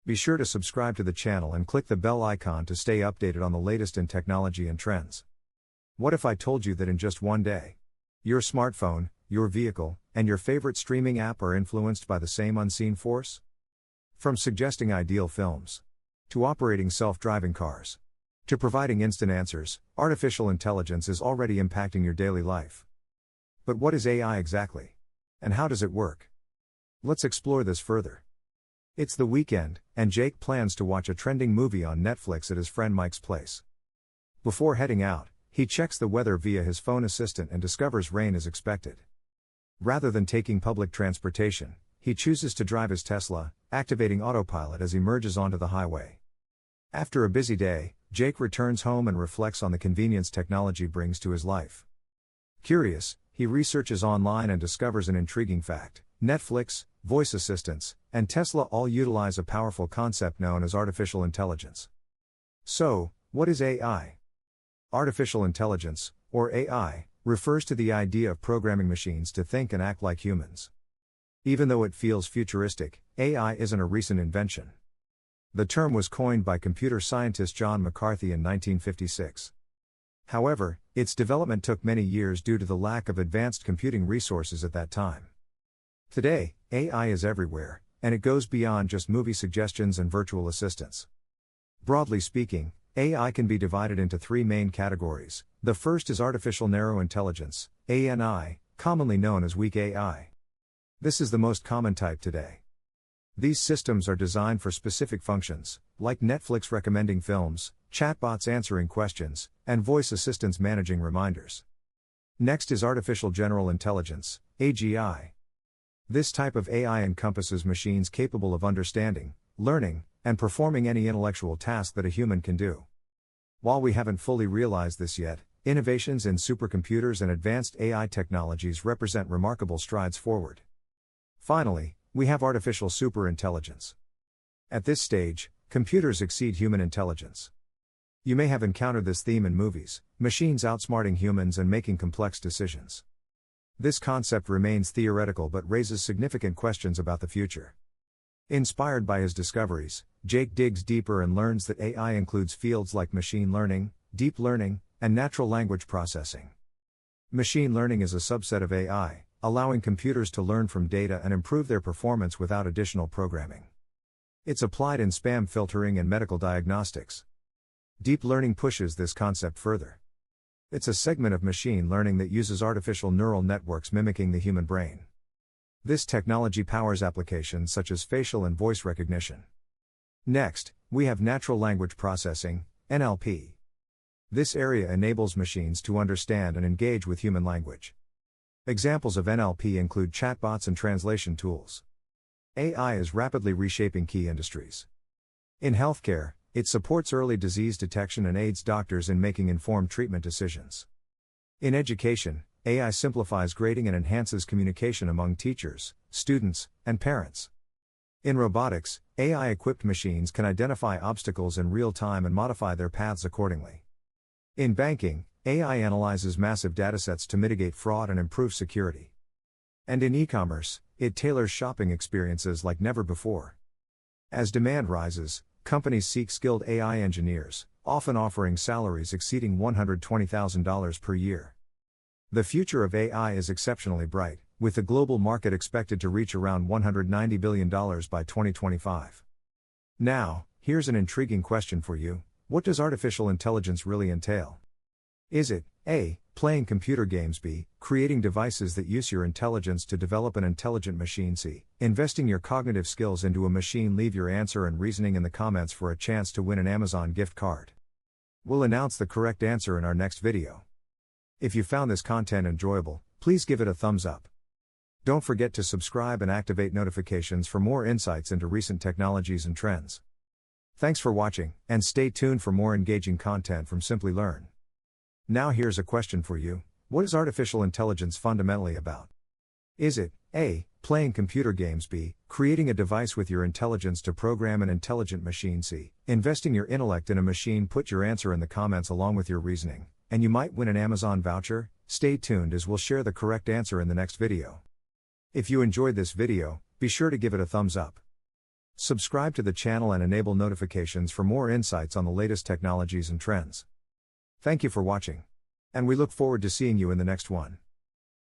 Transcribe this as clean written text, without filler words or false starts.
Be sure to subscribe to the channel and click the bell icon to stay updated on the latest in technology and trends. What if I told you that in just one day, your smartphone, your vehicle, and your favorite streaming app are influenced by the same unseen force? From suggesting ideal films, to operating self-driving cars, to providing instant answers, artificial intelligence is already impacting your daily life. But what is AI exactly? And how does it work? Let's explore this further. It's the weekend, and Jake plans to watch a trending movie on Netflix at his friend Mike's place. Before heading out, he checks the weather via his phone assistant and discovers rain is expected. Rather than taking public transportation, he chooses to drive his Tesla, activating autopilot as he merges onto the highway. After a busy day, Jake returns home and reflects on the convenience technology brings to his life. Curious, he researches online and discovers an intriguing fact: Netflix, voice assistants, and Tesla all utilize a powerful concept known as artificial intelligence. So, what is AI? Artificial intelligence, or AI, refers to the idea of programming machines to think and act like humans. Even though it feels futuristic, AI isn't a recent invention. The term was coined by computer scientist John McCarthy in 1956. However, its development took many years due to the lack of advanced computing resources at that time. Today, AI is everywhere, and it goes beyond just movie suggestions and virtual assistants. Broadly speaking, AI can be divided into three main categories. The first is artificial narrow intelligence, ANI, commonly known as weak AI. This is the most common type today. These systems are designed for specific functions, like Netflix recommending films, chatbots answering questions, and voice assistants managing reminders. Next is artificial general intelligence, AGI. This type of AI encompasses machines capable of understanding, learning, and performing any intellectual task that a human can do. While we haven't fully realized this yet, innovations in supercomputers and advanced AI technologies represent remarkable strides forward. Finally, we have artificial superintelligence. At this stage, computers exceed human intelligence. You may have encountered this theme in movies: machines outsmarting humans and making complex decisions. This concept remains theoretical but raises significant questions about the future. Inspired by his discoveries, Jake digs deeper and learns that AI includes fields like machine learning, deep learning, and natural language processing. Machine learning is a subset of AI, allowing computers to learn from data and improve their performance without additional programming. It's applied in spam filtering and medical diagnostics. Deep learning pushes this concept further. It's a segment of machine learning that uses artificial neural networks mimicking the human brain. This technology powers applications such as facial and voice recognition. Next, we have natural language processing, NLP. This area enables machines to understand and engage with human language. Examples of NLP include chatbots and translation tools. AI is rapidly reshaping key industries. In healthcare, it supports early disease detection and aids doctors in making informed treatment decisions. In education, AI simplifies grading and enhances communication among teachers, students, and parents. In robotics, AI-equipped machines can identify obstacles in real time and modify their paths accordingly. In banking, AI analyzes massive datasets to mitigate fraud and improve security. And in e-commerce, it tailors shopping experiences like never before. As demand rises, companies seek skilled AI engineers, often offering salaries exceeding $120,000 per year. The future of AI is exceptionally bright, with the global market expected to reach around $190 billion by 2025. Now, here's an intriguing question for you: what does artificial intelligence really entail? Is it A. playing computer games, B. creating devices that use your intelligence to develop an intelligent machine, C. investing your cognitive skills into a machine? Leave your answer and reasoning in the comments for a chance to win an Amazon gift card. We'll announce the correct answer in our next video. If you found this content enjoyable, please give it a thumbs up. Don't forget to subscribe and activate notifications for more insights into recent technologies and trends. Thanks for watching, and stay tuned for more engaging content from Simply Learn. Now here's a question for you: what is artificial intelligence fundamentally about? Is it A. playing computer games, B. creating a device with your intelligence to program an intelligent machine, C. investing your intellect in a machine? Put your answer in the comments along with your reasoning, and you might win an Amazon voucher. Stay tuned as we'll share the correct answer in the next video. If you enjoyed this video, be sure to give it a thumbs up. Subscribe to the channel and enable notifications for more insights on the latest technologies and trends. Thank you for watching. And we look forward to seeing you in the next one.